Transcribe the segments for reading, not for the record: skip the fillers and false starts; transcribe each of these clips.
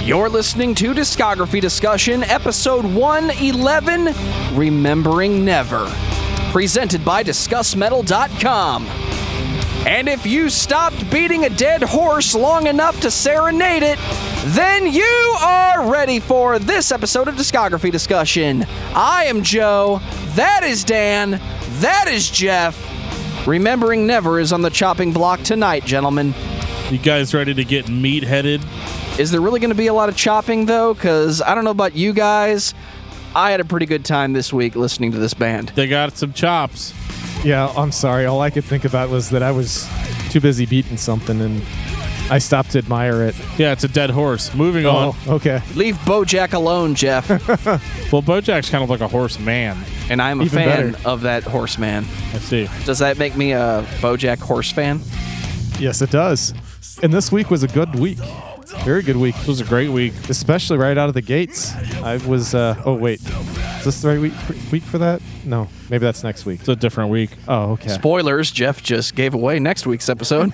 You're listening to Discography Discussion, episode 111, Remembering Never, presented by discussmetal.com. And if you stopped beating a dead horse long enough to serenade it, then you are ready for this episode of Discography Discussion. I am Joe, that is Dan, that is Geoff. Remembering Never is on the chopping block tonight, gentlemen. You guys ready to get meat-headed? Is there really going to be a lot of chopping, though? Because I don't know about you guys, I had a pretty good time this week listening to this band. They got some chops. Yeah, I'm sorry. All I could think about was that I was too busy beating something, and I stopped to admire it. Yeah, it's a dead horse. Moving on. Okay. Leave Bojack alone, Geoff. Well, Bojack's kind of like a horse man. And I'm a Even fan better. of that horseman. I see. Does that make me a Bojack horse fan? Yes, it does. And this week was a good week. Very good week. It was a great week. Especially right out of the gates. I was, oh, wait. Is this the right week for that? No. Maybe that's next week. It's a different week. Oh, okay. Spoilers, Geoff just gave away next week's episode.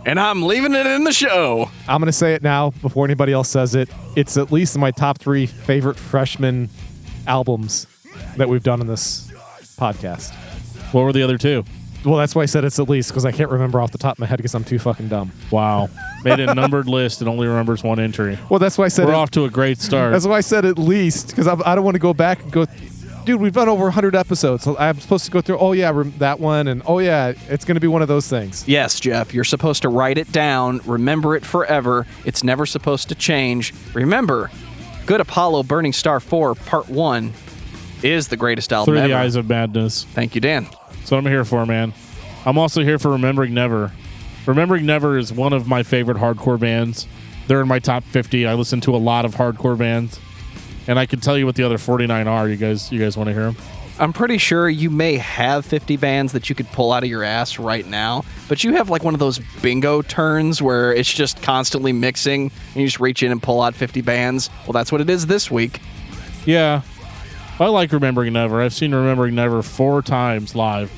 And I'm leaving it in the show. I'm going to say it now before anybody else says it. It's at least in my top 3 favorite freshman albums that we've done in this podcast. What were the other two? Well, that's why I said it's at least, because I can't remember off the top of my head because I'm too fucking dumb. Wow. Made a numbered list and only remembers one entry. Well, that's why I said We're off to a great start. That's why I said at least, because I don't want to go back and go, dude, we've done over 100 episodes. So I'm supposed to go through, oh, yeah, that one, and oh, yeah, it's going to be one of those things. Yes, Geoff, you're supposed to write it down, remember it forever. It's never supposed to change. Remember, Good Apollo Burning Star 4 Part 1 is the greatest album Through ever. the Eyes of Madness. Thank you, Dan. That's what I'm here for, man. I'm also here for Remembering Never. Remembering Never is one of my favorite hardcore bands. They're in my top 50. I listen to a lot of hardcore bands, and I can tell you what the other 49 are. You guys want to hear them? I'm pretty sure you may have 50 bands that you could pull out of your ass right now, but you have like one of those bingo turns where it's just constantly mixing, and you just reach in and pull out 50 bands. Well, that's what it is this week. Yeah. I like Remembering Never. I've seen Remembering Never 4 times live.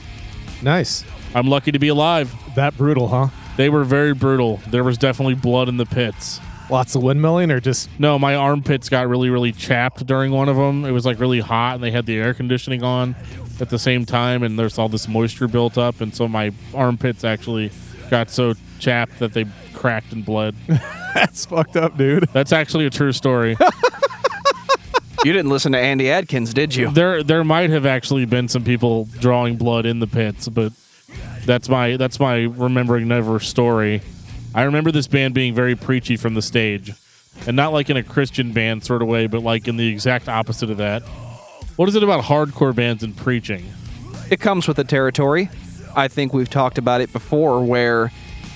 Nice. I'm lucky to be alive. That brutal, huh? They were very brutal. There was definitely blood in the pits. Lots of windmilling or just... No, my armpits got really, really chapped during one of them. It was like really hot, and they had the air conditioning on at the same time, and there's all this moisture built up, and so my armpits actually got so chapped that they cracked and bled. That's fucked up, dude. That's actually a true story. You didn't listen to Andy Adkins, did you? There might have actually been some people drawing blood in the pits, but that's my Remembering Never story. I remember this band being very preachy from the stage, and not like in a Christian band sort of way, but like in the exact opposite of that. What is it about hardcore bands and preaching? It comes with the territory. I think we've talked about it before, where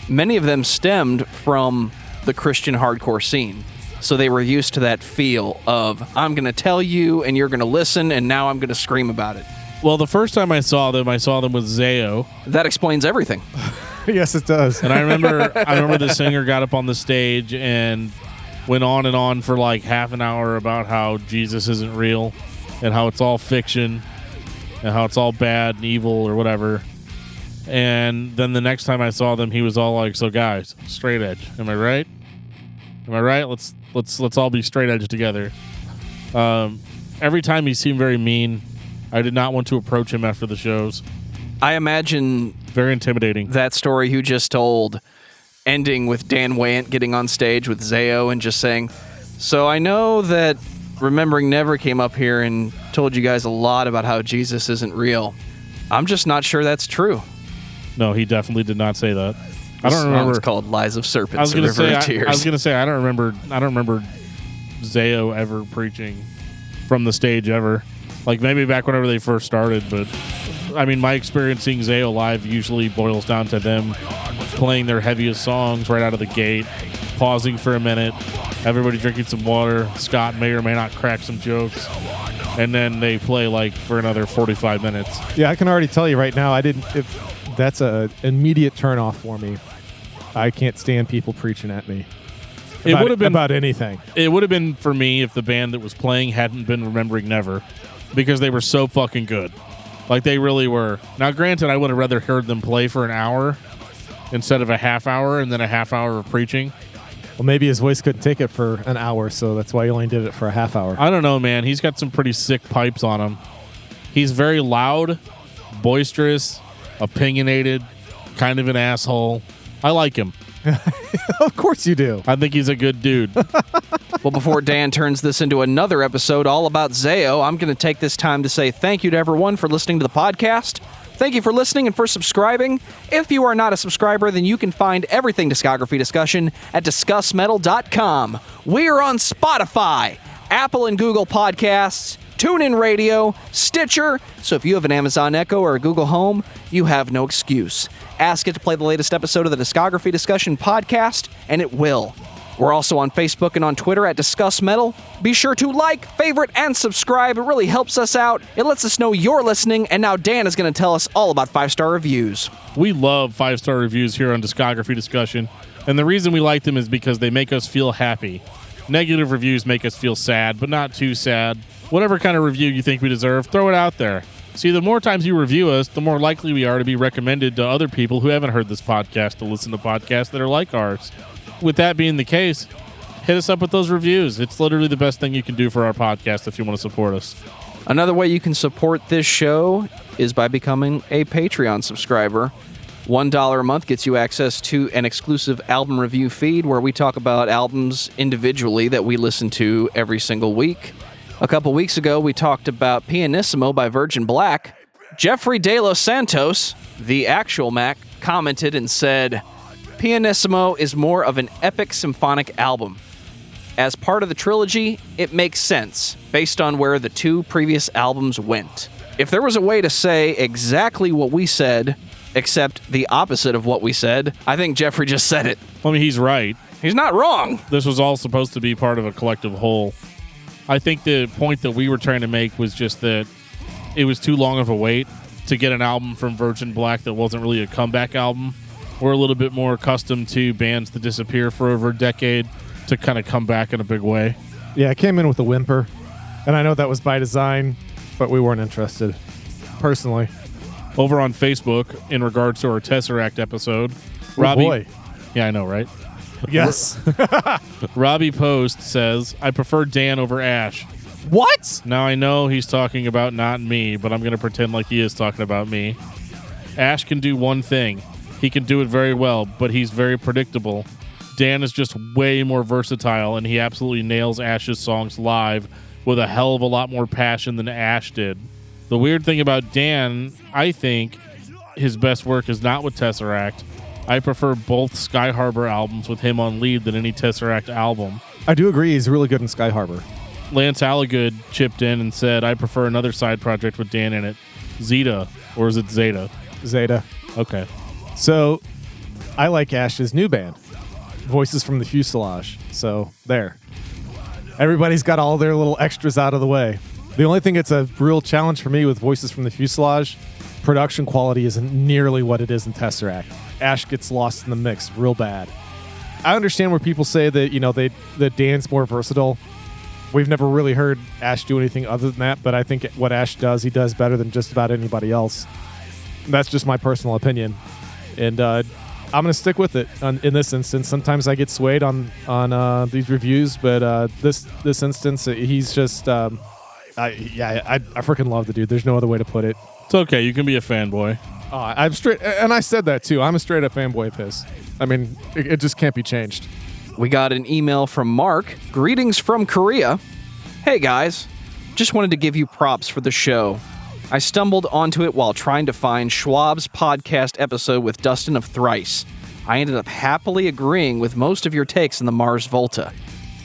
many of them stemmed from the Christian hardcore scene. So they were used to that feel of, I'm going to tell you, and you're going to listen, and now I'm going to scream about it. Well, the first time I saw them with Zao. That explains everything. Yes, it does. And I remember the singer got up on the stage and went on and on for like half an hour about how Jesus isn't real and how it's all fiction and how it's all bad and evil or whatever. And then the next time I saw them, he was all like, "So guys, straight edge. Am I right? Am I right? Let's all be straight edge together." Every time he seemed very mean. I did not want to approach him after the shows. I imagine very intimidating. That story you just told, ending with Dan Wayant getting on stage with Zao and just saying, "So I know that Remembering Never came up here and told you guys a lot about how Jesus isn't real. I'm just not sure that's true." No, he definitely did not say that. I don't remember. It's called Lies of Serpents. I was going to say. Tears. I was going to say I don't remember Zao ever preaching from the stage ever. Like maybe back whenever they first started, but I mean, my experience seeing Zao live usually boils down to them playing their heaviest songs right out of the gate, pausing for a minute, everybody drinking some water. Scott may or may not crack some jokes, and then they play like for another 45 minutes. Yeah, I can already tell you right now, if that's an immediate turnoff for me. I can't stand people preaching at me. It would have been about anything. It would have been for me if the band that was playing hadn't been Remembering Never, because they were so fucking good. Like they really were. Now, granted, I would have rather heard them play for an hour instead of a half hour and then a half hour of preaching. Well, maybe his voice couldn't take it for an hour, so that's why he only did it for a half hour. I don't know, man. He's got some pretty sick pipes on him. He's very loud, boisterous, opinionated, kind of an asshole. I like him. Of course you do. I think he's a good dude. Well, before Dan turns this into another episode all about Zayo, I'm going to take this time to say thank you to everyone for listening to the podcast. Thank you for listening and for subscribing. If you are not a subscriber, then you can find everything Discography Discussion at discussmetal.com. We are on Spotify, Apple and Google Podcasts, TuneIn Radio, Stitcher. So if you have an Amazon Echo or a Google Home, you have no excuse. Ask it to play the latest episode of the Discography Discussion podcast, and it will. We're also on Facebook and on Twitter at Discuss Metal. Be sure to like, favorite, and subscribe. It really helps us out. It lets us know you're listening, and now Dan is going to tell us all about 5-star reviews. We love 5-star reviews here on Discography Discussion, and the reason we like them is because they make us feel happy. Negative reviews make us feel sad, but not too sad. Whatever kind of review you think we deserve, throw it out there. See, the more times you review us, the more likely we are to be recommended to other people who haven't heard this podcast to listen to podcasts that are like ours. With that being the case, hit us up with those reviews. It's literally the best thing you can do for our podcast if you want to support us. Another way you can support this show is by becoming a Patreon subscriber. $1 a month gets you access to an exclusive album review feed where we talk about albums individually that we listen to every single week. A couple weeks ago, we talked about Pianissimo by Virgin Black. Jeffrey De Los Santos, the actual Mac, commented and said, Pianissimo is more of an epic symphonic album. As part of the trilogy, it makes sense, based on where the two previous albums went. If there was a way to say exactly what we said, except the opposite of what we said, I think Jeffrey just said it. I mean, he's right. He's not wrong. This was all supposed to be part of a collective whole. I think the point that we were trying to make was just that it was too long of a wait to get an album from Virgin Black that wasn't really a comeback album. We're a little bit more accustomed to bands that disappear for over a decade to kind of come back in a big way. Yeah, it came in with a whimper, and I know that was by design, but we weren't interested, personally. Over on Facebook, in regards to our Tesseract episode, Robbie. Boy. Yeah, I know, right? Yes. Robbie Post says, I prefer Dan over Ash. What? Now, I know he's talking about not me, but I'm going to pretend like he is talking about me. Ash can do one thing. He can do it very well, but he's very predictable. Dan is just way more versatile, and he absolutely nails Ash's songs live with a hell of a lot more passion than Ash did. The weird thing about Dan, I think his best work is not with Tesseract. I prefer both Sky Harbor albums with him on lead than any Tesseract album. I do agree he's really good in Sky Harbor. Lance Allagood chipped in and said, I prefer another side project with Dan in it. Zeta, or is it Zeta? Zeta. Okay. So, I like Ash's new band, Voices from the Fuselage. So, there. Everybody's got all their little extras out of the way. The only thing that's a real challenge for me with Voices from the Fuselage, production quality isn't nearly what it is in Tesseract. Ash gets lost in the mix real bad. I understand where people say that, that Dan's more versatile. We've never really heard Ash do anything other than that, but I think what Ash does, he does better than just about anybody else. That's just my personal opinion. And I'm going to stick with it in this instance. Sometimes I get swayed on these reviews, but this instance, he's just... I freaking love the dude. There's no other way to put it. It's okay. You can be a fanboy. I'm straight, and I said that too. I'm a straight up fanboy of his. I mean, it just can't be changed. We got an email from Mark. Greetings from Korea. Hey guys, just wanted to give you props for the show. I stumbled onto it while trying to find Schwab's podcast episode with Dustin of Thrice. I ended up happily agreeing with most of your takes on the Mars Volta.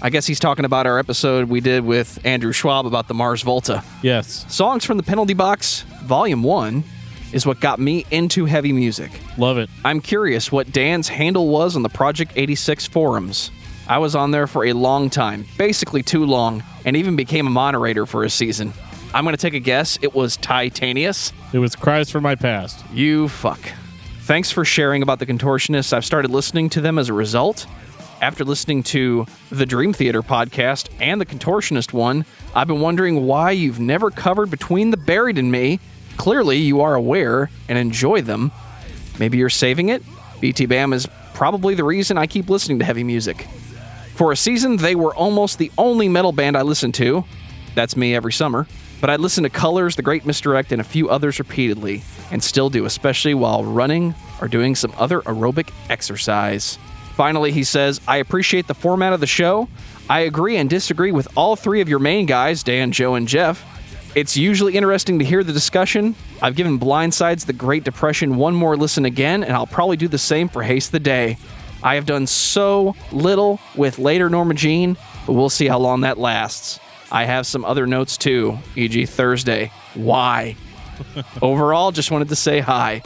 I guess he's talking about our episode we did with Andrew Schwab about the Mars Volta. Yes. Songs from the Penalty Box, Volume 1, is what got me into heavy music. Love it. I'm curious what Dan's handle was on the Project 86 forums. I was on there for a long time, basically too long, and even became a moderator for a season. I'm going to take a guess. It was Titanius. It was Cries from My Past. You fuck. Thanks for sharing about the Contortionists. I've started listening to them as a result. After listening to the Dream Theater podcast and the Contortionist one, I've been wondering why you've never covered Between the Buried and Me. Clearly, you are aware and enjoy them. Maybe you're saving it? BT Bam is probably the reason I keep listening to heavy music. For a season, they were almost the only metal band I listened to. That's me every summer. But I'd listen to Colors, The Great Misdirect, and a few others repeatedly, and still do, especially while running or doing some other aerobic exercise. Finally, he says, I appreciate the format of the show. I agree and disagree with all three of your main guys, Dan, Joe, and Geoff. It's usually interesting to hear the discussion. I've given Blindside's The Great Depression one more listen again, and I'll probably do the same for Haste the Day. I have done so little with later Norma Jean, but we'll see how long that lasts. I have some other notes too, e.g. Thursday. Why? Overall, just wanted to say hi.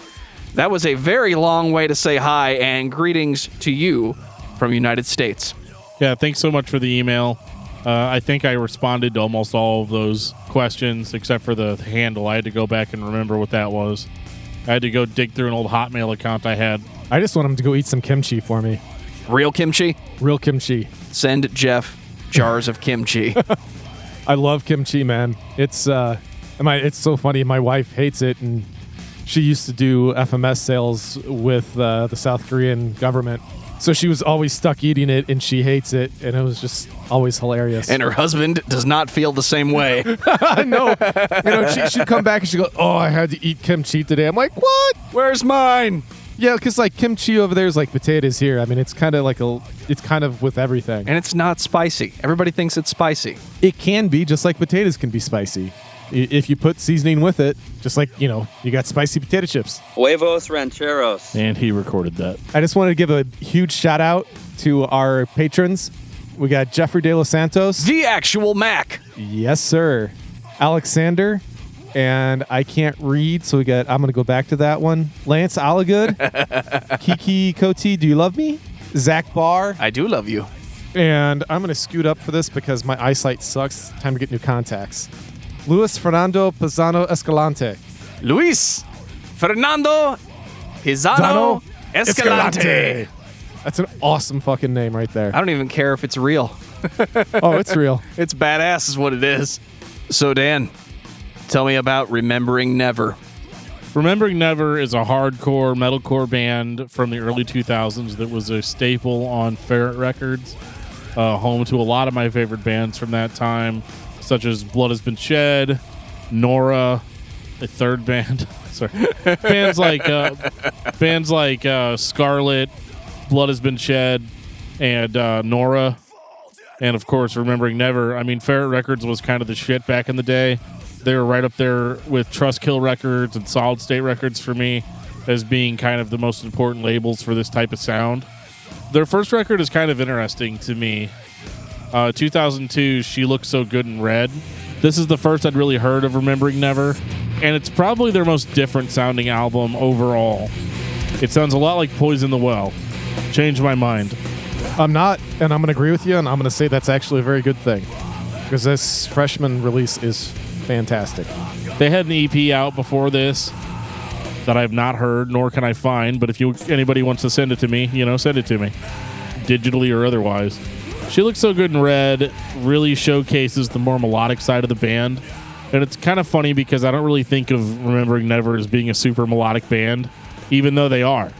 That was a very long way to say hi, and greetings to you from United States. Yeah, thanks so much for the email. I think I responded to almost all of those questions, except for the handle. I had to go back and remember what that was. I had to go dig through an old Hotmail account I had. I just want him to go eat some kimchi for me. Real kimchi? Real kimchi. Send Geoff jars of kimchi. I love kimchi, man. It's so funny. My wife hates it, and she used to do FMS sales with the South Korean government. So she was always stuck eating it, and she hates it, and it was just always hilarious. And her husband does not feel the same way. I know. She'd come back and she'd go, oh, I had to eat kimchi today. I'm like, what? Where's mine? Yeah, because like kimchi over there is like potatoes here. I mean, it's kind of like it's kind of with everything. And it's not spicy. Everybody thinks it's spicy. It can be, just like potatoes can be spicy. If you put seasoning with it, just like, you got spicy potato chips. Huevos rancheros. And he recorded that. I just wanted to give a huge shout out to our patrons. We got Jeffrey De Los Santos. The actual Mac. Yes, sir. Alexander. And I can't read, so I'm going to go back to that one. Lance Allagood. Kiki Coty, do you love me? Zach Barr. I do love you. And I'm going to scoot up for this because my eyesight sucks. Time to get new contacts. Luis Fernando Pisano Escalante. Luis Fernando Pisano Escalante. That's an awesome fucking name right there. I don't even care if it's real. Oh, it's real. It's badass is what it is. So, Dan, tell me about Remembering Never. Remembering Never is a hardcore metalcore band from the early 2000s that was a staple on Ferret Records, home to a lot of my favorite bands from that time, such as Blood Has Been Shed, Nora, a third band. Sorry, bands like Scarlet, Blood Has Been Shed, and Nora, and of course Remembering Never. I mean, Ferret Records was kind of the shit back in the day. They were right up there with Trustkill Records and Solid State Records for me as being kind of the most important labels for this type of sound. Their first record is kind of interesting to me. 2002, She Looks So Good in Red. This is the first I'd really heard of Remembering Never, and it's probably their most different sounding album overall. It sounds a lot like Poison the Well. Changed my mind. I'm not, and I'm going to agree with you, and I'm going to say that's actually a very good thing because this freshman release is fantastic. They had an EP out before this that I have not heard, nor can I find, but if anybody wants to send it to me, send it to me, digitally or otherwise. She Looks So Good in Red really showcases the more melodic side of the band, and it's kind of funny because I don't really think of Remembering Never as being a super melodic band, even though they are.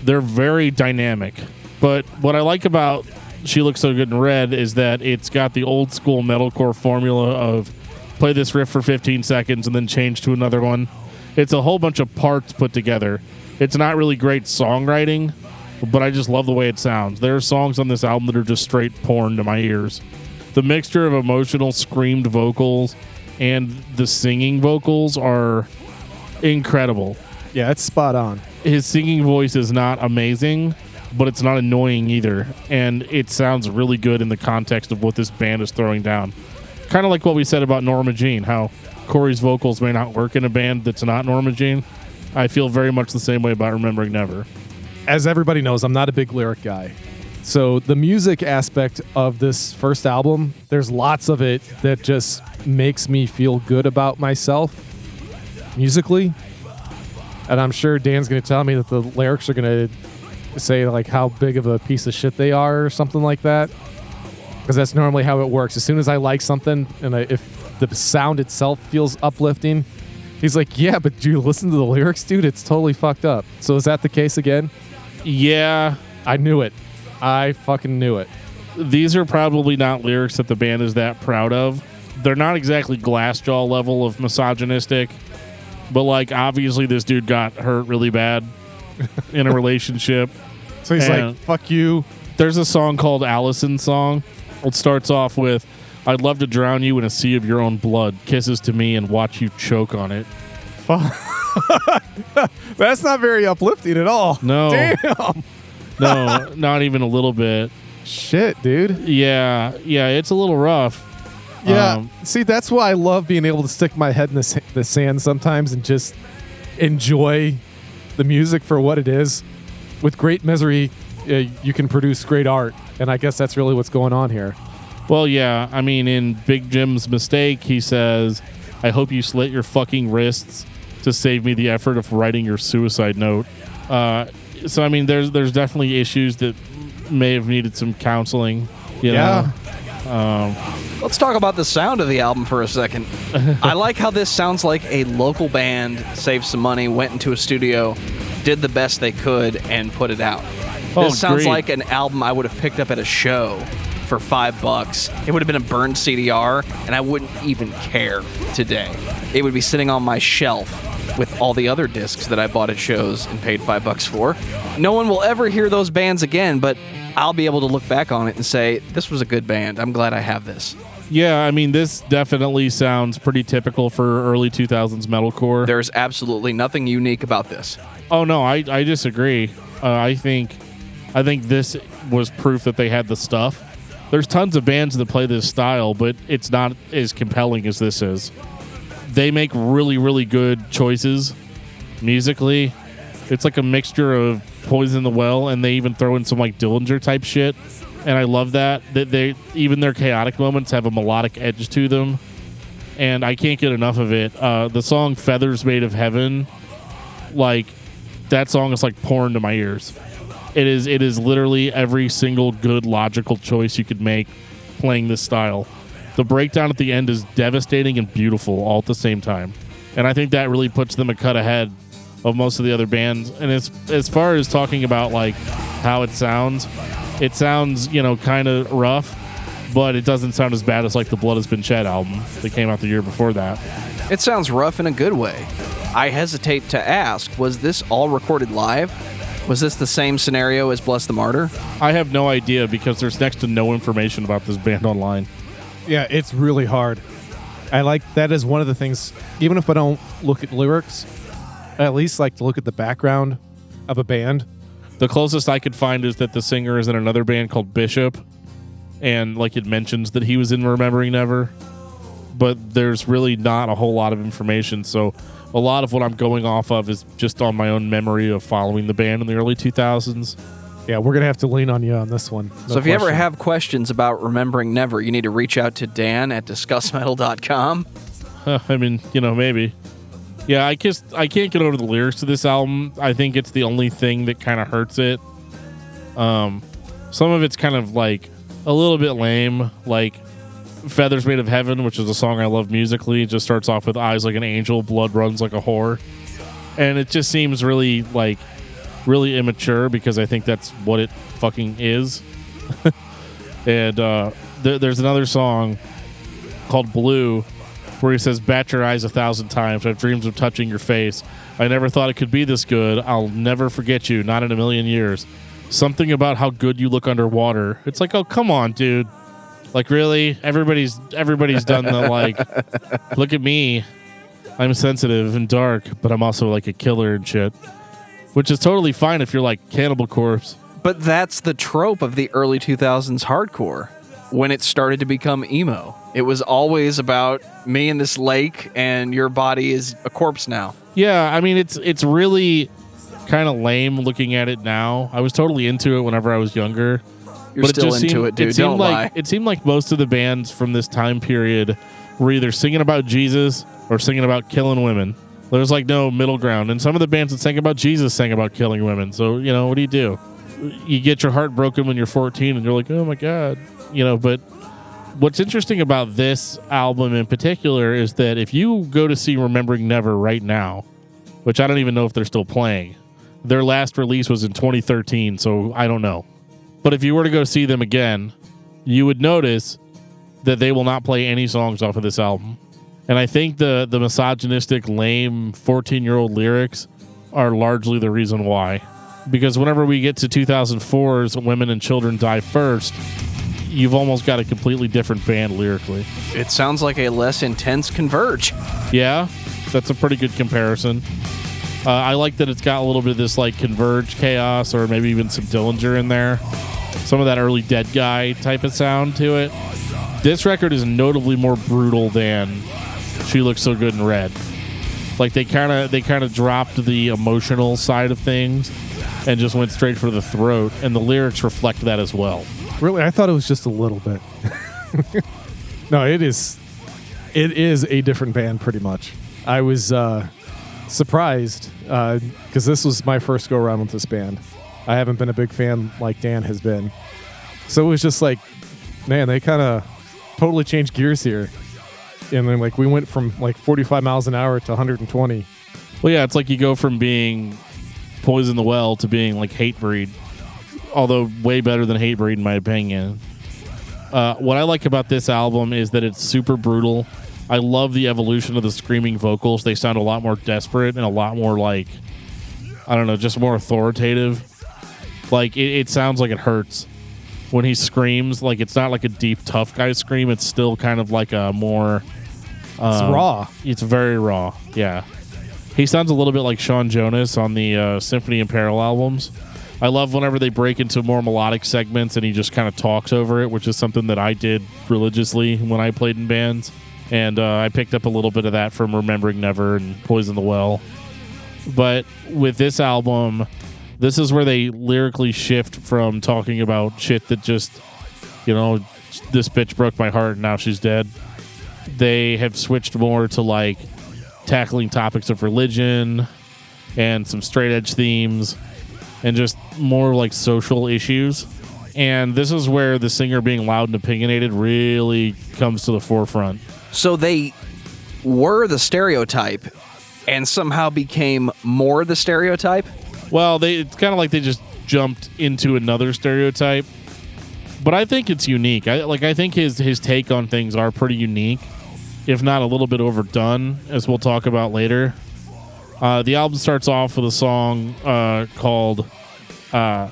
They're very dynamic, but what I like about She Looks So Good in Red is that it's got the old school metalcore formula of play this riff for 15 seconds and then change to another one. It's a whole bunch of parts put together. It's not really great songwriting, but I just love the way it sounds. There are songs on this album that are just straight porn to my ears. The mixture of emotional screamed vocals and the singing vocals are incredible. Yeah, it's spot on. His singing voice is not amazing, but it's not annoying either, and it sounds really good in the context of what this band is throwing down. Kind of like what we said about Norma Jean, how Corey's vocals may not work in a band that's not Norma Jean. I feel very much the same way about Remembering Never. As everybody knows, I'm not a big lyric guy. So the music aspect of this first album, there's lots of it that just makes me feel good about myself musically. And I'm sure Dan's going to tell me that the lyrics are going to say like how big of a piece of shit they are or something like that. Because that's normally how it works. As soon as I like something and if the sound itself feels uplifting, he's like, yeah, but do you listen to the lyrics, dude? It's totally fucked up. So is that the case again? Yeah. I knew it. I fucking knew it. these are probably not lyrics that the band is that proud of. They're not exactly Glassjaw level of misogynistic, but like obviously this dude got hurt really bad in a relationship. So he's like, fuck you. There's a song called Allison's Song. It starts off with, I'd love to drown you in a sea of your own blood, kisses to me and watch you choke on it. That's not very uplifting at all. No. Damn. No, not even a little bit. Shit, dude. Yeah, it's a little rough. Yeah, see, that's why I love being able to stick my head in the sand sometimes and just enjoy the music for what it is. With great misery, you can produce great art, and I guess that's really what's going on here. Well, yeah, I mean, in Big Jim's Mistake, he says, I hope you slit your fucking wrists to save me the effort of writing your suicide note. So, I mean, there's definitely issues that may have needed some counseling. You know? Let's talk about the sound of the album for a second. I like how this sounds like a local band saved some money, went into a studio, did the best they could, and put it out. This sounds like an album I would have picked up at a show for $5. It would have been a burned CDR, and I wouldn't even care today. It would be sitting on my shelf with all the other discs that I bought at shows and paid $5 for. No one will ever hear those bands again, but I'll be able to look back on it and say, this was a good band. I'm glad I have this. Yeah, I mean, this definitely sounds pretty typical for early 2000s metalcore. There's absolutely nothing unique about this. Oh, no, I disagree. I think this was proof that they had the stuff. There's tons of bands that play this style, but it's not as compelling as this is. They make really, really good choices musically. It's like a mixture of Poison in the Well, and they even throw in some like Dillinger type shit. And I love that they even their chaotic moments have a melodic edge to them, and I can't get enough of it. The song "Feathers Made of Heaven," like that song is like porn to my ears. It is literally every single good logical choice you could make playing this style. The breakdown at the end is devastating and beautiful all at the same time, and I think that really puts them a cut ahead of most of the other bands. And as far as talking about like how it sounds, kind of rough, but it doesn't sound as bad as like the Blood Has Been Shed album that came out the year before that. It sounds rough in a good way. I hesitate to ask, was this all recorded live? Was this the same scenario as Bless the Martyr? I have no idea because there's next to no information about this band online. Yeah, it's really hard. I like that is one of the things, even if I don't look at lyrics, I at least like to look at the background of a band. The closest I could find is that the singer is in another band called Bishop, and like it mentions that he was in Remembering Never, but there's really not a whole lot of information, so a lot of what I'm going off of is just on my own memory of following the band in the early 2000s. Yeah, we're going to have to lean on you on this one. So if you ever have questions about Remembering Never, you need to reach out to Dan at discussmetal.com. I mean, maybe. Yeah, I can't get over the lyrics to this album. I think it's the only thing that kind of hurts it. Some of it's kind of like a little bit lame, like Feathers Made of Heaven, which is a song I love musically. It just starts off with eyes like an angel, blood runs like a whore. And it just seems really immature because I think that's what it fucking is. And there's another song called Blue where he says, bat your eyes 1,000 times. I have dreams of touching your face. I never thought it could be this good. I'll never forget you, not in a million years. Something about how good you look underwater. It's like, oh, come on, dude. Like, really? Everybody's done the, like, look at me. I'm sensitive and dark, but I'm also, like, a killer and shit. Which is totally fine if you're, like, Cannibal Corpse. But that's the trope of the early 2000s hardcore. When it started to become emo, it was always about me in this lake and your body is a corpse now. Yeah, I mean, it's really kind of lame looking at it now. I was totally into it whenever I was younger. You're still into it, dude. Don't lie. It seemed like most of the bands from this time period were either singing about Jesus or singing about killing women. There was like no middle ground. And some of the bands that sang about Jesus sang about killing women. So, what do you do? You get your heart broken when you're 14 and you're like, oh my God. But what's interesting about this album in particular is that if you go to see Remembering Never right now, which I don't even know if they're still playing, their last release was in 2013, so I don't know. But if you were to go see them again, you would notice that they will not play any songs off of this album. And I think the misogynistic, lame 14-year-old lyrics are largely the reason why. Because whenever we get to 2004's Women and Children Die First, you've almost got a completely different band lyrically. It sounds like a less intense Converge. Yeah, that's a pretty good comparison. I like that it's got a little bit of this like Converge chaos, or maybe even some Dillinger in there. Some of that early Dead Guy type of sound to it. This record is notably more brutal than She Looks So Good in Red. Like they kind of dropped the emotional side of things and just went straight for the throat, and the lyrics reflect that as well. Really, I thought it was just a little bit. No, it is a different band pretty much. I was surprised because this was my first go around with this band. I haven't been a big fan like Dan has been, so it was just like, man, they kind of totally changed gears here. And then like we went from like 45 miles an hour to 120. Well, yeah, it's like you go from being Poison the Well to being like Hatebreed, although way better than Hatebreed in my opinion. What I like about this album is that it's super brutal. I love the evolution of the screaming vocals. They sound a lot more desperate and a lot more like, I don't know, just more authoritative. Like it sounds like it hurts when he screams. Like it's not like a deep tough guy scream. It's still kind of like a more It's raw. It's very raw. Yeah, he sounds a little bit like Sean Jonas on the Symphony in Peril albums. I love whenever they break into more melodic segments and he just kind of talks over it, which is something that I did religiously when I played in bands. And I picked up a little bit of that from Remembering Never and Poison the Well. But with this album, this is where they lyrically shift from talking about shit that just, you know, this bitch broke my heart and now she's dead. They have switched more to like tackling topics of religion and some straight edge themes and just more like social issues. And this is where the singer being loud and opinionated really comes to the forefront. So they were the stereotype and somehow became more the stereotype? Well, it's kind of like they just jumped into another stereotype. But I think it's unique. I think his take on things are pretty unique, if not a little bit overdone, as we'll talk about later. The album starts off with a song called For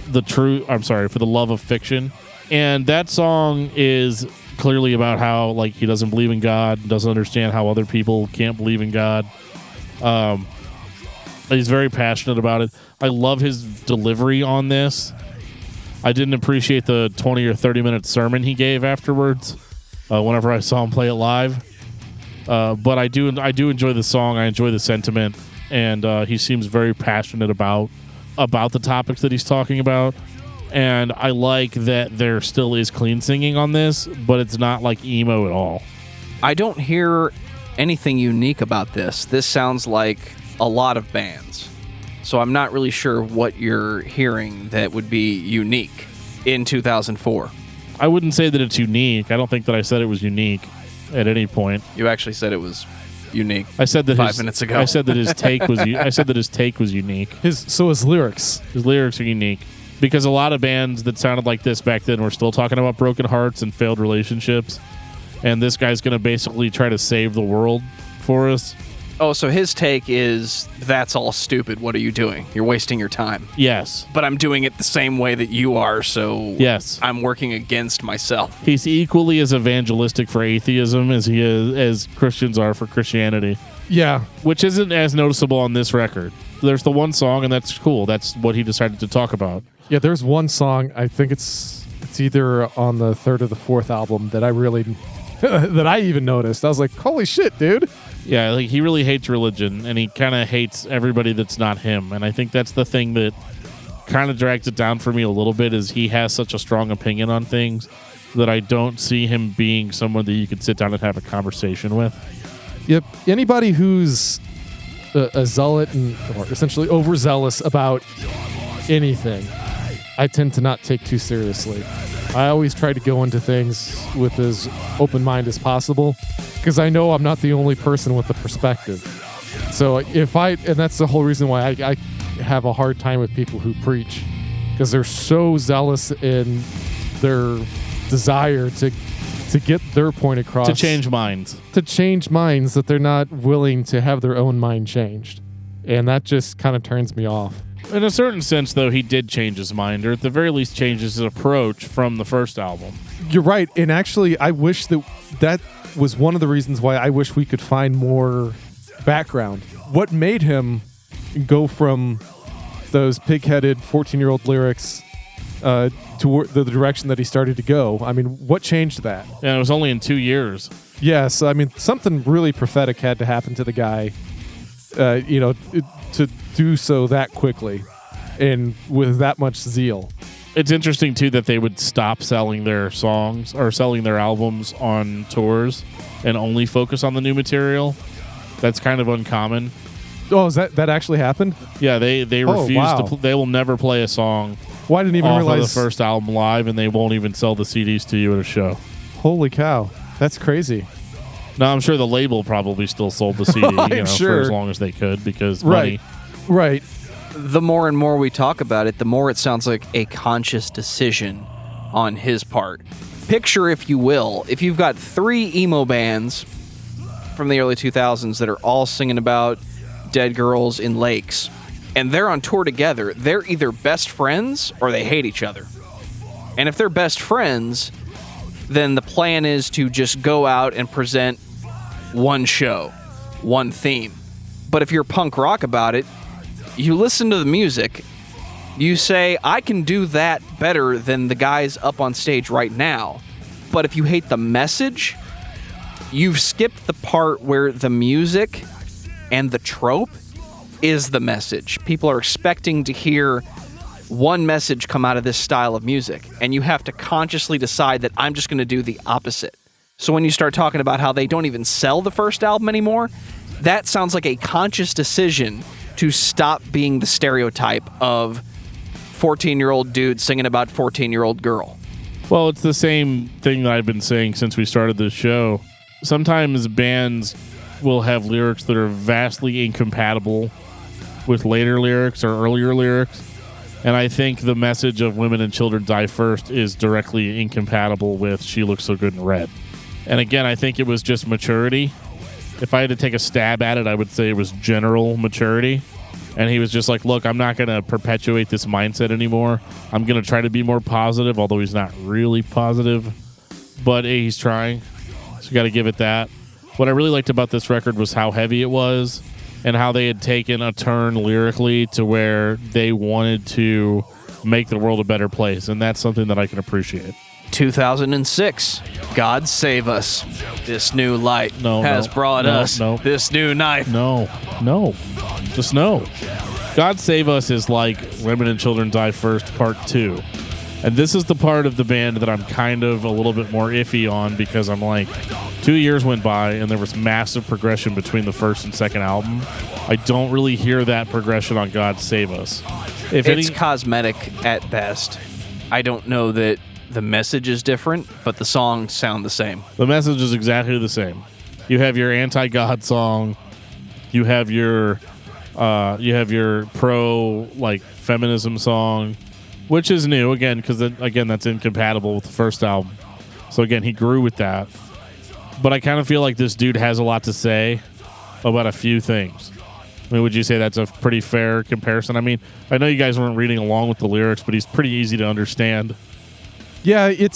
the Love of Fiction. And that song is clearly about how like he doesn't believe in God, doesn't understand how other people can't believe in God. He's very passionate about it. I love his delivery on this. I didn't appreciate the 20 or 30 minute sermon he gave afterwards whenever I saw him play it live. But I do enjoy the song. I enjoy the sentiment, and he seems very passionate about the topics that he's talking about. And I like that there still is clean singing on this, but it's not like emo at all. I don't hear anything unique about this. This sounds like a lot of bands. So I'm not really sure what you're hearing that would be unique in 2004. I wouldn't say that it's unique. I don't think that I said it was unique at any point. You actually said it was unique. I said that 5 minutes ago. I said that his take was. I said that his take was unique. His lyrics. His lyrics are unique because a lot of bands that sounded like this back then were still talking about broken hearts and failed relationships, and this guy's going to basically try to save the world for us. Oh, so his take is, that's all stupid. What are you doing? You're wasting your time. Yes. But I'm doing it the same way that you are, so yes, I'm working against myself. He's equally as evangelistic for atheism as he is as Christians are for Christianity. Yeah. Which isn't as noticeable on this record. There's the one song, and that's cool. That's what he decided to talk about. Yeah, there's one song, I think it's either on the third or the fourth album that I really that I even noticed. I was like, holy shit, dude. Yeah, like he really hates religion, and he kind of hates everybody that's not him. And I think that's the thing that kind of drags it down for me a little bit, is he has such a strong opinion on things that I don't see him being someone that you could sit down and have a conversation with. Yep. Anybody who's a zealot or essentially overzealous about anything, I tend to not take too seriously. I always try to go into things with as open mind as possible, because I know I'm not the only person with the perspective. So and that's the whole reason why I have a hard time with people who preach, because they're so zealous in their desire to get their point across. To change minds. To change minds, that they're not willing to have their own mind changed. And that just kind of turns me off. In a certain sense, though, he did change his mind, or at the very least change his approach from the first album. You're right. And actually, I wish that was one of the reasons why I wish we could find more background. What made him go from those pig-headed 14-year-old lyrics toward the direction that he started to go? I mean, what changed that? And it was only in 2 years. Yes. I mean, something really prophetic had to happen to the guy, to do so that quickly and with that much zeal. It's interesting, too, that they would stop selling their songs or selling their albums on tours and only focus on the new material. That's kind of uncommon. Oh, is that actually happened? Yeah, they refuse wow. to. They will never play a song. Well, I didn't even off realize of the first album live, and they won't even sell the CDs to you at a show. Holy cow, that's crazy. Now, I'm sure the label probably still sold the CD sure. for as long as they could because money. Right. The more and more we talk about it, the more it sounds like a conscious decision on his part. Picture, if you will, if you've got 3 emo bands from the early 2000s that are all singing about dead girls in lakes, and they're on tour together, they're either best friends or they hate each other. And if they're best friends, then the plan is to just go out and present one show, one theme. But if you're punk rock about it, you listen to the music, you say, I can do that better than the guys up on stage right now. But if you hate the message, you've skipped the part where the music and the trope is the message. People are expecting to hear one message come out of this style of music, and you have to consciously decide that I'm just going to do the opposite. So when you start talking about how they don't even sell the first album anymore, that sounds like a conscious decision to stop being the stereotype of 14-year-old dude singing about 14-year-old girl. Well, it's the same thing that I've been saying since we started this show. Sometimes bands will have lyrics that are vastly incompatible with later lyrics or earlier lyrics. And I think the message of Women and Children Die First is directly incompatible with She Looks So Good in Red. And again, I think it was just maturity. If I had to take a stab at it, I would say it was general maturity. And he was just like, look, I'm not going to perpetuate this mindset anymore. I'm going to try to be more positive, although he's not really positive. But he's trying. So you got to give it that. What I really liked about this record was how heavy it was and how they had taken a turn lyrically to where they wanted to make the world a better place. And that's something that I can appreciate. 2006, God Save Us. This new light has brought us this new knife. No. Just no. God Save Us is like Women and Children Die First Part 2. And this is the part of the band that I'm kind of a little bit more iffy on because I'm like, 2 years went by and there was massive progression between the first and second album. I don't really hear that progression on God Save Us. It's cosmetic at best. I don't know that the message is different, but the songs sound the same. The message is exactly the same. You have your anti-God song. You have your pro feminism song, which is new again because that's incompatible with the first album. So again, he grew with that. But I kind of feel like this dude has a lot to say about a few things. I mean, would you say that's a pretty fair comparison? I mean, I know you guys weren't reading along with the lyrics, but he's pretty easy to understand. Yeah, it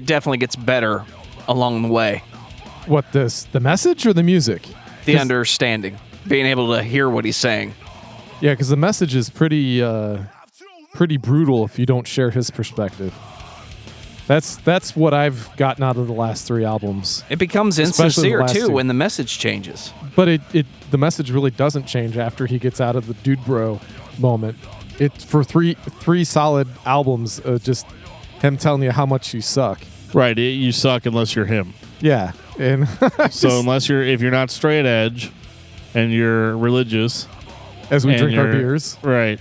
definitely gets better along the way. What, the message or the music? The understanding, being able to hear what he's saying. Yeah, because the message is pretty brutal if you don't share his perspective. That's what I've gotten out of the last 3 albums. It becomes insincere too when the message changes. But the message really doesn't change after he gets out of the dude bro moment. It's for three solid albums, just him telling you how much you suck. Right, you suck unless you're him. Yeah, and so if you're not straight edge, and you're religious, as we drink our beers, right?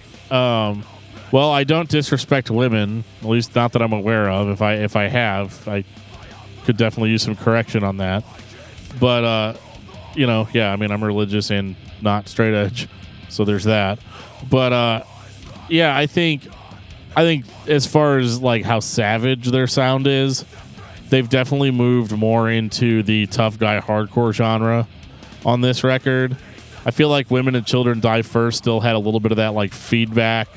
Well, I don't disrespect women, at least not that I'm aware of. If I have, I could definitely use some correction on that. But yeah, I mean, I'm religious and not straight edge, so there's that. But yeah, I think I think as far as like how savage their sound is, they've definitely moved more into the tough guy hardcore genre on this record. I feel like Women and Children Die First still had a little bit of that like feedback,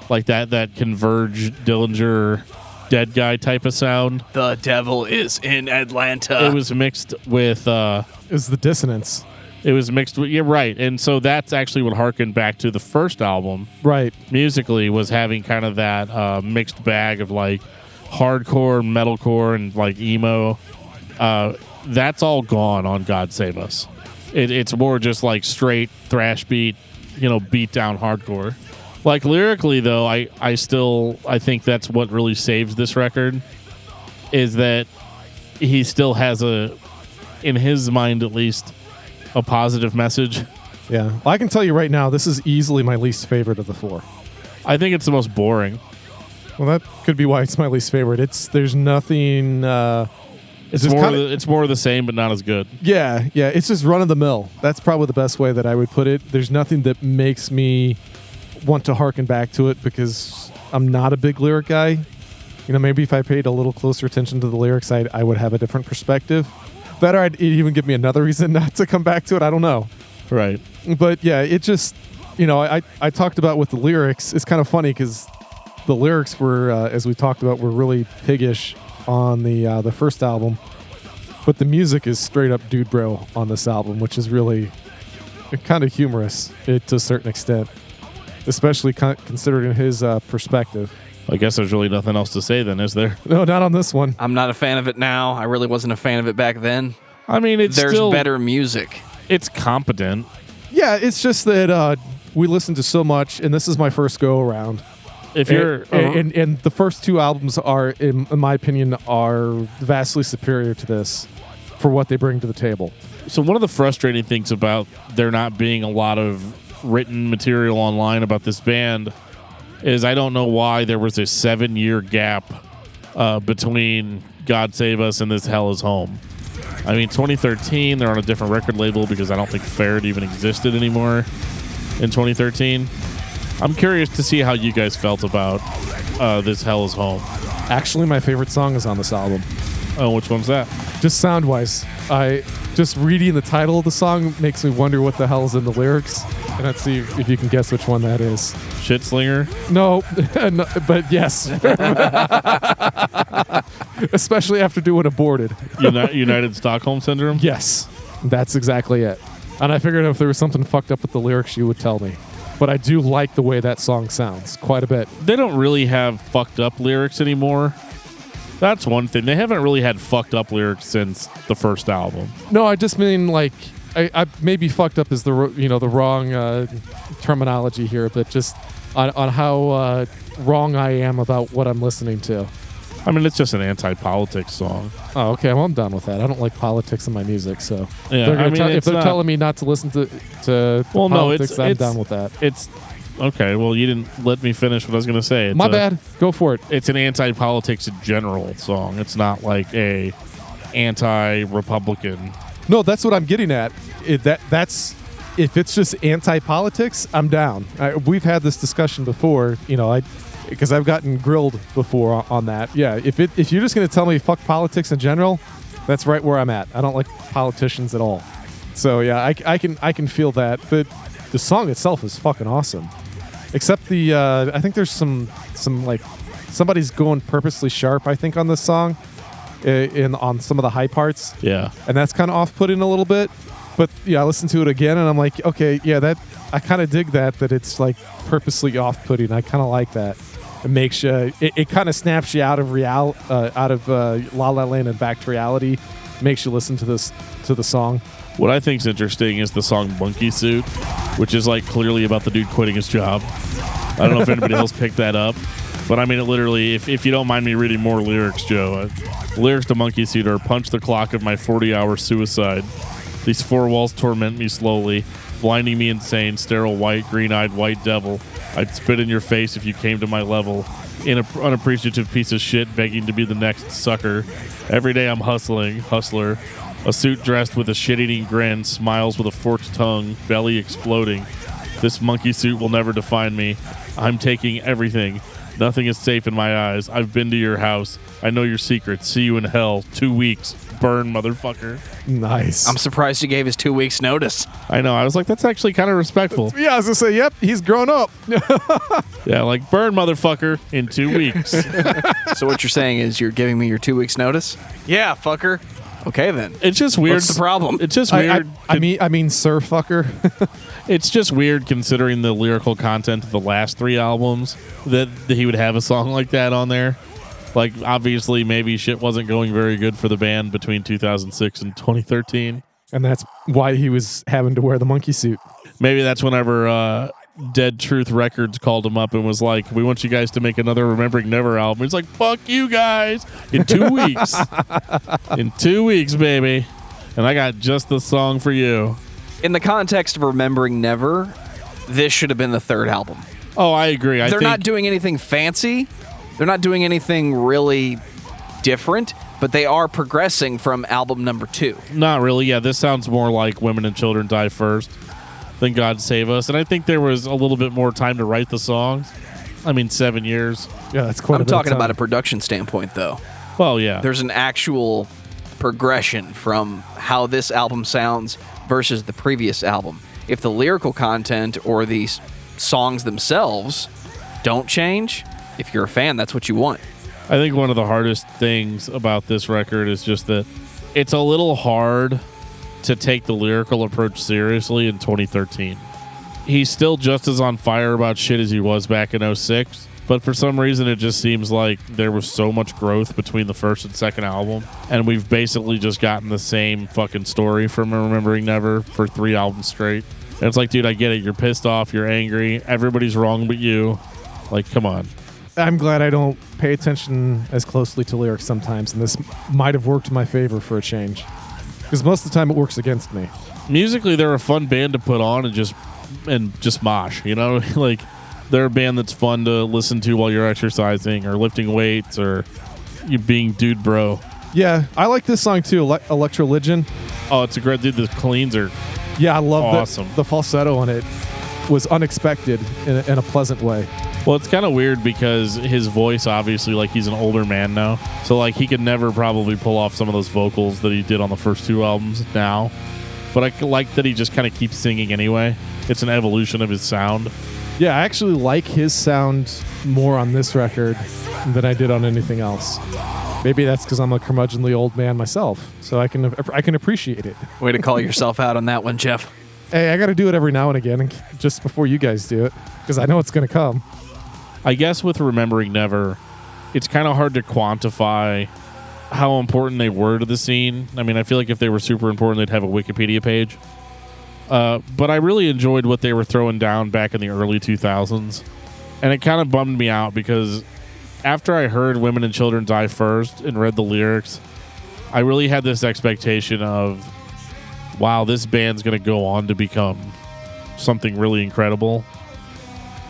like that Converge Dillinger dead guy type of sound. The devil is in Atlanta. It was mixed with It was the dissonance. It was mixed with, yeah, right. And so that's actually what harkened back to the first album. Right. Musically was having kind of that mixed bag of like hardcore, metalcore, and like emo. That's all gone on God Save Us. It's more just like straight thrash beat, beat down hardcore. Like lyrically though, I think that's what really saves this record is that he still has in his mind at least, a positive message. Yeah. Well, I can tell you right now, this is easily my least favorite of the four. I think it's the most boring. Well, that could be why it's my least favorite. There's nothing. It's more of the same, but not as good. Yeah. It's just run of the mill. That's probably the best way that I would put it. There's nothing that makes me want to harken back to it because I'm not a big lyric guy. Maybe if I paid a little closer attention to the lyrics, I would have a different perspective. Better, it'd even give me another reason not to come back to it. I don't know. Right. But yeah, it just, I talked about with the lyrics. It's kind of funny because the lyrics were, as we talked about, were really piggish on the first album. But the music is straight up dude bro on this album, which is really kind of humorous to a certain extent, especially considering his perspective. I guess there's really nothing else to say then, is there? No, not on this one. I'm not a fan of it now. I really wasn't a fan of it back then. I mean, there's still better music. It's competent. Yeah, it's just that we listened to so much, and this is my first go around. If you're and the first two albums are, in my opinion, are vastly superior to this for what they bring to the table. So one of the frustrating things about there not being a lot of written material online about this band is I don't know why there was a 7-year gap between God Save Us and This Hell Is Home. I mean, 2013, they're on a different record label because I don't think Ferret even existed anymore in 2013. I'm curious to see how you guys felt about This Hell Is Home. Actually, my favorite song is on this album. Oh, which one's that? Just sound-wise. Just reading the title of the song makes me wonder what the hell is in the lyrics. And let's see if you can guess which one that is. Shit Slinger? No, but yes. Especially after doing Aborted. United Stockholm Syndrome? Yes, that's exactly it. And I figured if there was something fucked up with the lyrics, you would tell me. But I do like the way that song sounds quite a bit. They don't really have fucked up lyrics anymore. That's one thing. They haven't really had fucked up lyrics since the first album. No, I just mean like I maybe fucked up is the wrong terminology here, but just on how wrong I am about what I'm listening to. I mean, it's just an anti-politics song. Oh, okay. Well, I'm done with that. I don't like politics in my music, so yeah, if they're telling me not to listen to politics, I'm done with that. It's okay. Well, you didn't let me finish what I was going to say. My bad. Go for it. It's an anti-politics in general song. It's not like a anti-Republican. No, that's what I'm getting at. That's if it's just anti-politics, I'm down. We've had this discussion before. Because I've gotten grilled before on that. Yeah, if you're just going to tell me fuck politics in general, that's right where I'm at. I don't like politicians at all. So yeah, I can feel that. But the song itself is fucking awesome. Except I think there's some like somebody's going purposely sharp. I think on this song, on some of the high parts. Yeah, and that's kind of off-putting a little bit. But yeah, I listened to it again, and I'm like, okay, yeah, that I kind of dig that it's like purposely off-putting. I kind of like that. It makes you, it kind of snaps you out of La La Land and back to reality. Makes you listen to the song. What I think is interesting is the song Monkey Suit, which is like clearly about the dude quitting his job. I don't know if anybody else picked that up, but I mean, it literally, if you don't mind me reading more lyrics, Joe, lyrics to Monkey Suit are: punch the clock of my 40-hour suicide. These four walls torment me slowly, blinding me insane, sterile white, green-eyed white devil. I'd spit in your face if you came to my level. Unappreciative piece of shit begging to be the next sucker. Every day I'm hustler. A suit dressed with a shit-eating grin, smiles with a forked tongue, belly exploding. This monkey suit will never define me. I'm taking everything. Nothing is safe in my eyes. I've been to your house. I know your secrets. See you in hell. 2 weeks. Burn, motherfucker. Nice. I'm surprised he gave his 2 weeks notice. I know. I was like, that's actually kind of respectful. Yeah, I was going to say, yep, he's grown up. Yeah, like, burn, motherfucker, in 2 weeks. So what you're saying is you're giving me your 2 weeks notice? Yeah, fucker. Okay, then. It's just weird. What's the problem? It's just weird. I mean, sir fucker. It's just weird considering the lyrical content of the last 3 albums that he would have a song like that on there. Like, obviously, maybe shit wasn't going very good for the band between 2006 and 2013. And that's why he was having to wear the monkey suit. Maybe that's whenever Dead Truth Records called him up and was like, we want you guys to make another Remembering Never album. He's like, fuck you guys. In 2 weeks. In 2 weeks, baby. And I got just the song for you. In the context of Remembering Never, this should have been the 3rd album. Oh, I agree. They're not doing anything fancy. They're not doing anything really different, but they are progressing from album number 2. Not really. Yeah, this sounds more like Women and Children Die First than God Save Us. And I think there was a little bit more time to write the songs. I mean, 7 years. Yeah, that's quite I'm talking about a production standpoint, though. Well, yeah. There's an actual progression from how this album sounds versus the previous album. If the lyrical content or the songs themselves don't change, if you're a fan, that's what you want. I think one of the hardest things about this record is just that it's a little hard to take the lyrical approach seriously in 2013. He's still just as on fire about shit as he was back in 06, but for some reason it just seems like there was so much growth between the first and second album, and we've basically just gotten the same fucking story from Remembering Never for 3 albums straight. And it's like, dude, I get it. You're pissed off. You're angry. Everybody's wrong but you. Like, come on. I'm glad I don't pay attention as closely to lyrics sometimes, and this might have worked in my favor for a change. Because most of the time it works against me. Musically, they're a fun band to put on and just mosh, you know? Like, they're a band that's fun to listen to while you're exercising or lifting weights or you being dude bro. Yeah, I like this song too, Electroligion. Oh, it's a great dude. The cleans are Yeah, I love awesome. The falsetto on it was unexpected in a pleasant way. Well, it's kind of weird because his voice, obviously, like, he's an older man now. So, like, he could never probably pull off some of those vocals that he did on the first 2 albums now. But I like that he just kind of keeps singing anyway. It's an evolution of his sound. Yeah, I actually like his sound more on this record than I did on anything else. Maybe that's because I'm a curmudgeonly old man myself, so I can appreciate it. Way to call yourself out on that one, Geoff. Hey, I got to do it every now and again, just before you guys do it, because I know it's going to come. I guess with Remembering Never, it's kind of hard to quantify how important they were to the scene. I mean, I feel like if they were super important, they'd have a Wikipedia page. But I really enjoyed what they were throwing down back in the early 2000s. And it kind of bummed me out because after I heard Women and Children Die First and read the lyrics, I really had this expectation of, wow, this band's going to go on to become something really incredible.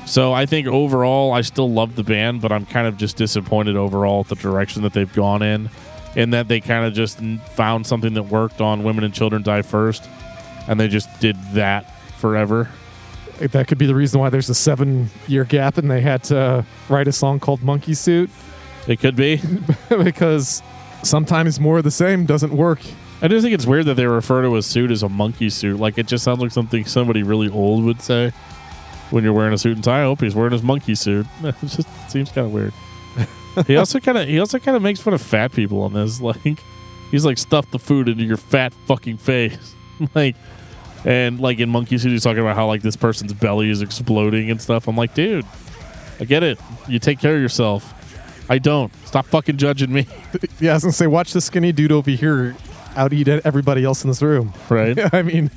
So I think overall, I still love the band, but I'm kind of just disappointed overall at the direction that they've gone in that they kind of just found something that worked on Women and Children Die First, and they just did that forever. That could be the reason why there's a 7-year gap and they had to write a song called Monkey Suit. It could be. Because sometimes more of the same doesn't work. I just think it's weird that they refer to a suit as a monkey suit. Like, it just sounds like something somebody really old would say. When you're wearing a suit and tie, I hope he's wearing his monkey suit. It just seems kind of weird. He also kind of makes fun of fat people on this. Like, he's like, stuff the food into your fat fucking face. And in monkey suit, he's talking about how, like, this person's belly is exploding and stuff. I'm like, dude, I get it. You take care of yourself. I don't. Stop fucking judging me. Yeah, I was gonna say, watch the skinny dude over here out-eat everybody else in this room. Right. I mean,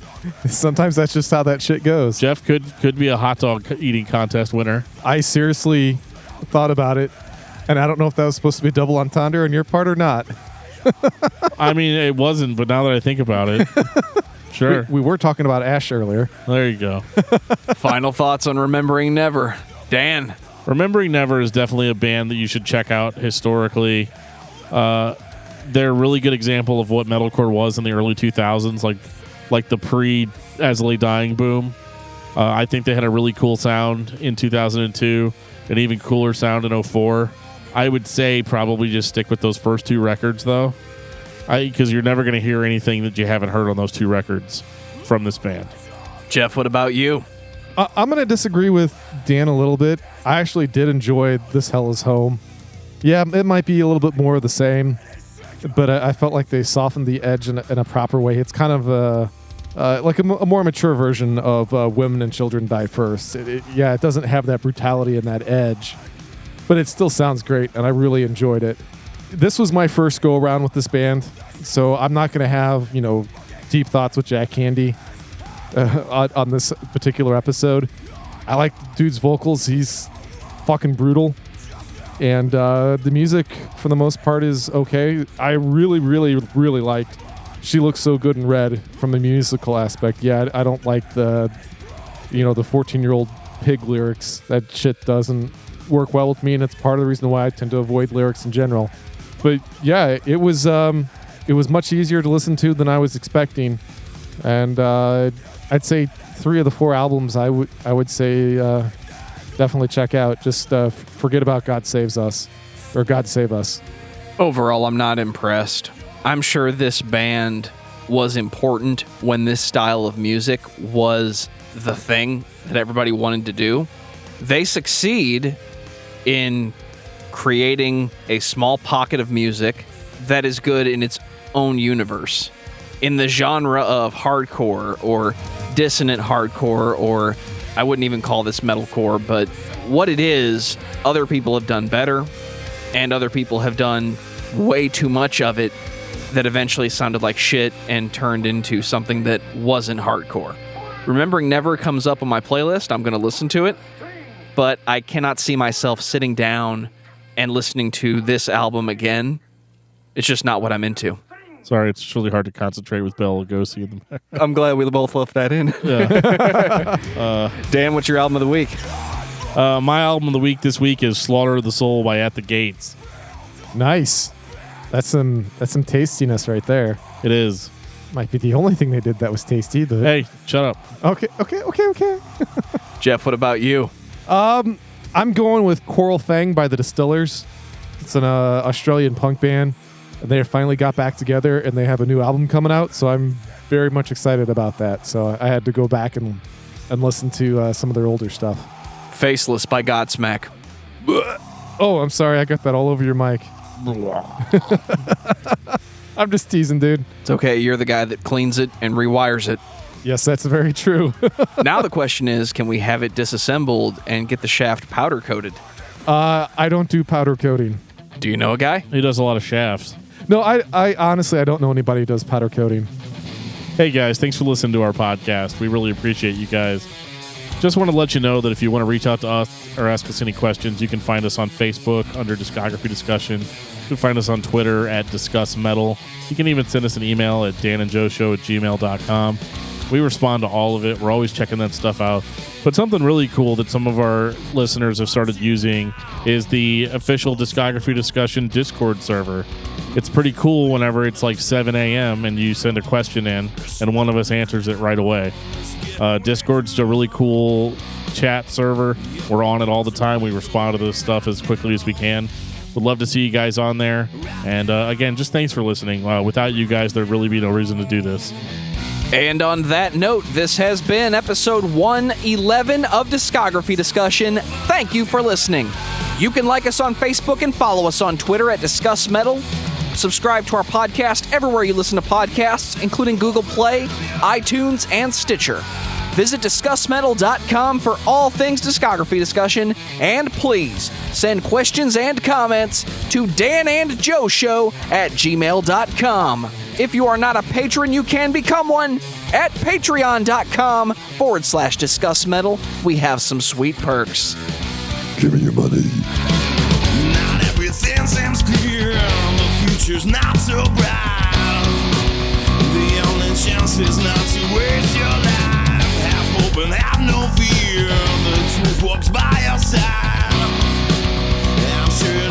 sometimes that's just how that shit goes. Geoff could be a hot dog eating contest winner. I seriously thought about it, and I don't know if that was supposed to be double entendre on your part or not. I mean, it wasn't, but now that I think about it, sure. We were talking about Ash earlier. There you go. Final thoughts on Remembering Never. Dan. Remembering Never is definitely a band that you should check out historically. They're a really good example of what metalcore was in the early 2000s, like the pre-As Lay Dying boom. I think they had a really cool sound in 2002. an even cooler sound in 04. I would say probably just stick with those first 2 records, though, because you're never going to hear anything that you haven't heard on those 2 records from this band. Jeff, what about you? I'm going to disagree with Dan a little bit. I actually did enjoy This Hell Is Home. Yeah, it might be a little bit more of the same, but I felt like they softened the edge in a proper way. It's kind of like a more mature version of Women and Children Die First. It doesn't have that brutality and that edge, but it still sounds great, and I really enjoyed it. This was my first go-around with this band, so I'm not going to have, deep thoughts with Jack Candy on this particular episode. I like the dude's vocals. He's fucking brutal. And the music, for the most part, is okay. I really, really, really liked She Looks So Good in Red from the musical aspect. Yeah, I don't like the 14-year-old pig lyrics. That shit doesn't work well with me, and it's part of the reason why I tend to avoid lyrics in general. But yeah, it was much easier to listen to than I was expecting. And I'd say 3 of the 4 albums I would say definitely check out. Just forget about God Saves Us, or God Save Us. Overall, I'm not impressed. I'm sure this band was important when this style of music was the thing that everybody wanted to do. They succeed in creating a small pocket of music that is good in its own universe. In the genre of hardcore or dissonant hardcore, or I wouldn't even call this metalcore, but what it is, other people have done better, and other people have done way too much of it that eventually sounded like shit and turned into something that wasn't hardcore. Remembering Never comes up on my playlist. I'm going to listen to it, but I cannot see myself sitting down and listening to this album again. It's just not what I'm into. Sorry, it's really hard to concentrate with Bela Lugosi in the back. I'm glad we both left that in. Yeah. Dan, what's your album of the week? My album of the week this week is Slaughter of the Soul by At the Gates. Nice. That's some tastiness right there. It is. Might be the only thing they did that was tasty. Hey, shut up. Okay. Jeff, what about you? I'm going with Coral Fang by the Distillers. It's an Australian punk band. They finally got back together, and they have a new album coming out, so I'm very much excited about that. So I had to go back and listen to some of their older stuff. Faceless by Godsmack. Oh, I'm sorry. I got that all over your mic. I'm just teasing, dude. It's okay. You're the guy that cleans it and rewires it. Yes, that's very true. Now the question is, can we have it disassembled and get the shaft powder coated? I don't do powder coating. Do you know a guy? He does a lot of shafts. No, I honestly, I don't know anybody who does powder coating. Hey, guys, thanks for listening to our podcast. We really appreciate you guys. Just want to let you know that if you want to reach out to us or ask us any questions, you can find us on Facebook under Discography Discussion. You can find us on Twitter at discussmetal. You can even send us an email at danandjoeshow@gmail.com. We respond to all of it. We're always checking that stuff out. But something really cool that some of our listeners have started using is the official Discography Discussion Discord server. It's pretty cool whenever it's like 7 a.m. and you send a question in and one of us answers it right away. Discord's a really cool chat server. We're on it all the time. We respond to this stuff as quickly as we can. Would love to see you guys on there. And again, just thanks for listening. Without you guys, there'd really be no reason to do this. And on that note, this has been episode 111 of Discography Discussion. Thank you for listening. You can like us on Facebook and follow us on Twitter at discussmetal. Subscribe to our podcast everywhere you listen to podcasts, including Google Play, iTunes, and Stitcher. Visit discussmetal.com for all things discography discussion, and please send questions and comments to danandjoeshow@gmail.com. If you are not a patron, you can become one at patreon.com/discussmetal. We have some sweet perks. Give me your money. Not everything seems clear. The future's not so bright. The only chance is not to waste your life. Have hope and have no fear. The truth walks by your side. I'm sure